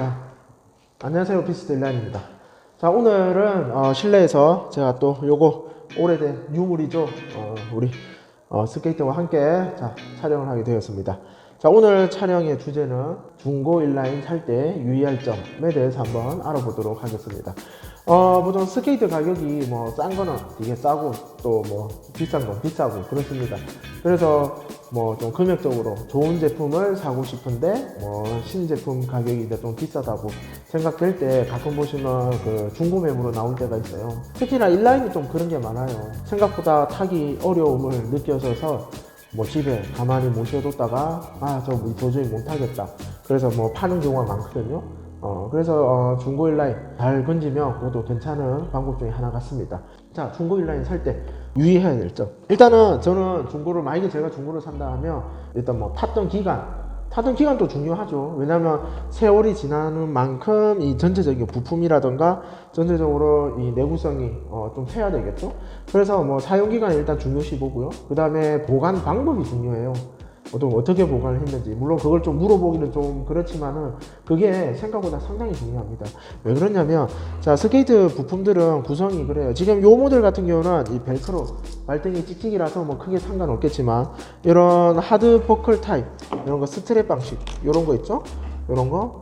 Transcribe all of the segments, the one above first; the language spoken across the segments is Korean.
자, 안녕하세요. 오피스텔 일란입니다. 자, 오늘은 실내에서 제가 또 요거 오래된 유물이죠. 우리 스케이트와 함께 촬영을 하게 되었습니다. 자, 오늘 촬영의 주제는 중고 인라인 살 때 유의할 점에 대해서 한번 알아보도록 하겠습니다. 보통 스케이트 가격이 뭐 싼 거는 되게 싸고 또 뭐 비싼 건 비싸고 그렇습니다. 그래서 뭐 좀 금액적으로 좋은 제품을 사고 싶은데 뭐 신제품 가격이 좀 비싸다고 생각될 때 가끔 보시면 그 중고 매물로 나올 때가 있어요. 특히나 인라인이 좀 그런 게 많아요. 생각보다 타기 어려움을 느껴져서 뭐 집에 가만히 모셔뒀다가 저 도저히 못하겠다 그래서 뭐 파는 경우가 많거든요. 그래서 중고 인라인 잘 건지면 그것도 괜찮은 방법 중에 하나 같습니다. 자, 중고 인라인 살 때 유의해야 될 점. 일단은 저는 중고를, 만약에 제가 중고를 산다 하면 일단 뭐 탔던 기간도 중요하죠. 왜냐면 세월이 지나는 만큼 이 전체적인 부품이라던가 전체적으로 이 내구성이 좀 돼야 되겠죠. 그래서 뭐 사용기간을 일단 중요시 보고요. 그 다음에 보관 방법이 중요해요. 어떻게 보관을 했는지. 물론 그걸 좀 물어보기는 좀 그렇지만은 그게 생각보다 상당히 중요합니다. 왜 그러냐면, 자, 스케이트 부품들은 구성이 그래요. 지금 요 모델 같은 경우는 이 벨크로 발등이 찍찍이라서 뭐 크게 상관없겠지만, 이런 하드 버클 타입, 이런 거 스트랩 방식, 이런 거 있죠?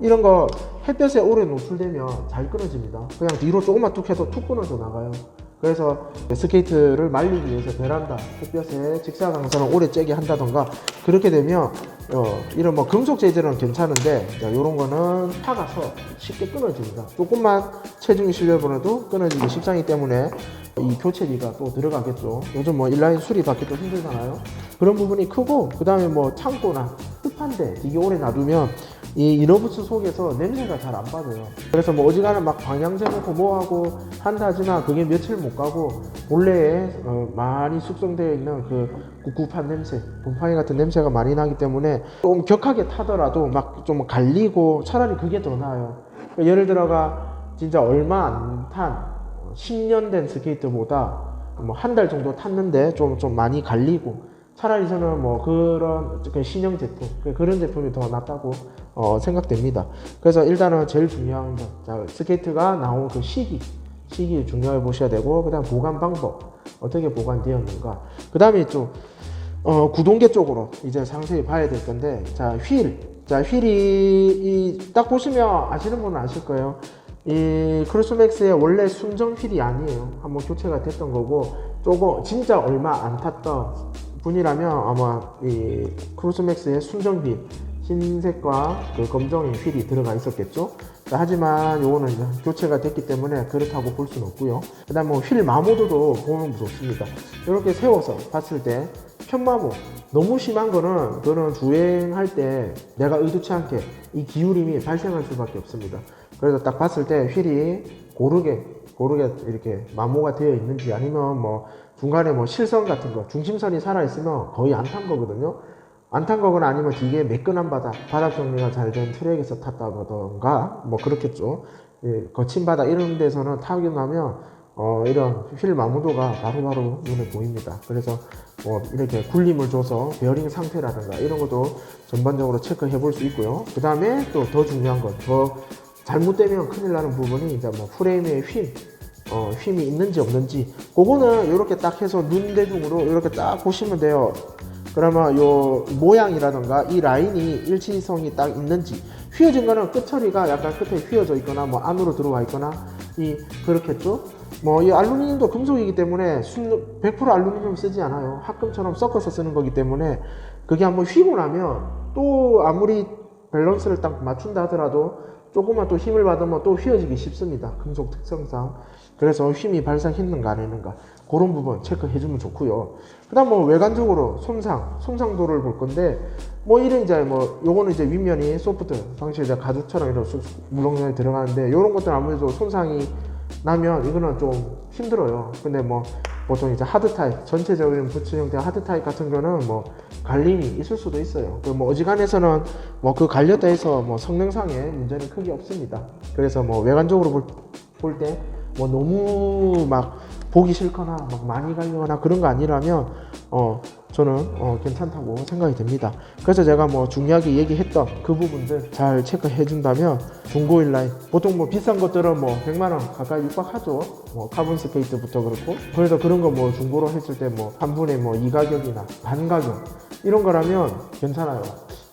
이런 거 햇볕에 오래 노출되면 잘 끊어집니다. 그냥 뒤로 조금만 툭 해도 툭 끊어져 나가요. 그래서 스케이트를 말리기 위해서 베란다 햇볕에 직사광선을 오래 쬐게 한다던가 그렇게 되면 이런 뭐 금속 재질은 괜찮은데 이런 거는 타가서 쉽게 끊어집니다. 조금만 체중이 실려보내도 끊어지기 쉽상이기 때문에 이 교체비가 또 들어가겠죠. 요즘 뭐 인라인 수리 받기도 힘들잖아요. 그런 부분이 크고, 그 다음에 뭐 창고나 습한데 되게 오래 놔두면 이 이너부스 속에서 냄새가 잘 안 빠져요. 그래서 뭐 어지간한 막 방향제 놓고 뭐하고 한다 하지만 그게 며칠 못 가고 본래에 많이 숙성되어 있는 그 꿉꿉한 냄새, 곰팡이 같은 냄새가 많이 나기 때문에 좀 격하게 타더라도 막 좀 갈리고 차라리 그게 더 나아요. 그러니까 예를 들어가 진짜 얼마 안 탄 10년 된 스케이트보다 뭐 한 달 정도 탔는데 좀 많이 갈리고, 차라리 저는 뭐 그런 신형 제품, 그런 제품이 더 낫다고 생각됩니다. 그래서 일단은 제일 중요한 건 스케이트가 나온 그 시기 중요해 보셔야 되고, 그 다음 보관 방법, 어떻게 보관되었는가, 그 다음에 좀 구동계 쪽으로 이제 상세히 봐야 될 건데, 휠이 딱 보시면 아시는 분은 아실 거예요. 이 크루스맥스의 원래 순정 휠이 아니에요. 한번 교체가 됐던 거고, 조금 진짜 얼마 안 탔던 분이라면 아마 이 크루스맥스의 순정 휠, 흰색과 그 검정의 휠이 들어가 있었겠죠. 하지만 요거는 이제 교체가 됐기 때문에 그렇다고 볼 수는 없고요. 그 다음 뭐 휠 마모도도 보면 좋습니다. 이렇게 세워서 봤을 때 편마모 너무 심한 거는, 그거는 주행할 때 내가 의도치 않게 이 기울임이 발생할 수밖에 없습니다. 그래서 딱 봤을 때 휠이 고르게 이렇게 마모가 되어 있는지, 아니면 뭐 중간에 뭐 실선 같은 거, 중심선이 살아있으면 거의 안 탄 거거든요. 안 탄 거거나 아니면 되게 매끈한 바닥 정리가 잘 된 트랙에서 탔다던가 뭐 그렇겠죠. 예, 거친 바닥 이런 데서는 타고 나면 이런 휠 마모도가 바로바로 눈에 보입니다. 그래서 뭐 이렇게 굴림을 줘서 베어링 상태라든가 이런 것도 전반적으로 체크해 볼 수 있고요. 그 다음에 또 더 중요한 건, 더 잘못되면 큰일 나는 부분이 이제 뭐 프레임의 휨이 있는지 없는지, 그거는 이렇게 딱 해서 눈 대중으로 이렇게 딱 보시면 돼요. 그러면 요 모양이라던가 이 라인이 일치성이 딱 있는지, 휘어진 거는 끝처리가 약간 끝에 휘어져 있거나 뭐 안으로 들어와 있거나 그렇겠죠. 뭐 이 알루미늄도 금속이기 때문에 100% 알루미늄 쓰지 않아요. 합금처럼 섞어서 쓰는 거기 때문에 그게 한번 휘고 나면 또 아무리 밸런스를 딱 맞춘다 하더라도 조금만 또 힘을 받으면 또 휘어지기 쉽습니다. 금속 특성상. 그래서 힘이 발생했는가 안 했는가 그런 부분 체크해 주면 좋고요. 그 다음 뭐 외관적으로 손상도를 볼 건데, 뭐 이런 이제 뭐 요거는 이제 윗면이 소프트 방식 이제 가죽처럼 이런 물렁물렁 들어가는데, 요런 것들은 아무래도 손상이 나면 이거는 좀 힘들어요. 근데 뭐 보통 이제 하드 타입, 전체적인 부츠 형태 하드 타입 같은 경우는 뭐 갈림이 있을 수도 있어요. 뭐 어지간해서는 뭐 그 갈렸다 해서 뭐 성능상에 문제는 크게 없습니다. 그래서 뭐 외관적으로 볼 때 뭐 너무 막 보기 싫거나 막 많이 갈리거나 그런 거 아니라면 저는 괜찮다고 생각이 됩니다. 그래서 제가 뭐 중요하게 얘기했던 그 부분들 잘 체크해 준다면 중고 인라인, 보통 뭐 비싼 것들은 뭐 100만원 가까이 육박하죠. 뭐 카본 스케이트부터 그렇고, 그래서 그런 거 뭐 중고로 했을 때 뭐 3분의 뭐 2 가격이나 반 가격 이런 거라면 괜찮아요.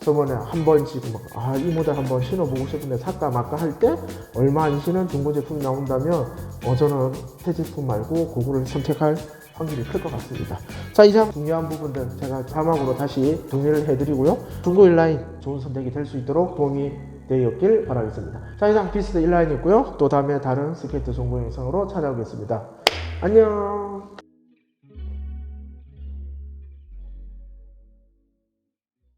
저번에 한 번씩 이 모델 한번 신어보고 싶은데 살까 말까 할 때 얼마 안 신은 중고 제품이 나온다면 저는 새 제품 말고 그거를 선택할 확률이 클 것 같습니다. 자, 이상 중요한 부분들 제가 자막으로 다시 정리를 해드리고요. 중고 인라인 좋은 선택이 될 수 있도록 도움이 되었길 바라겠습니다. 자, 이상 비스트 인라인이었고요. 또 다음에 다른 스케이트 정보 영상으로 찾아오겠습니다. 안녕.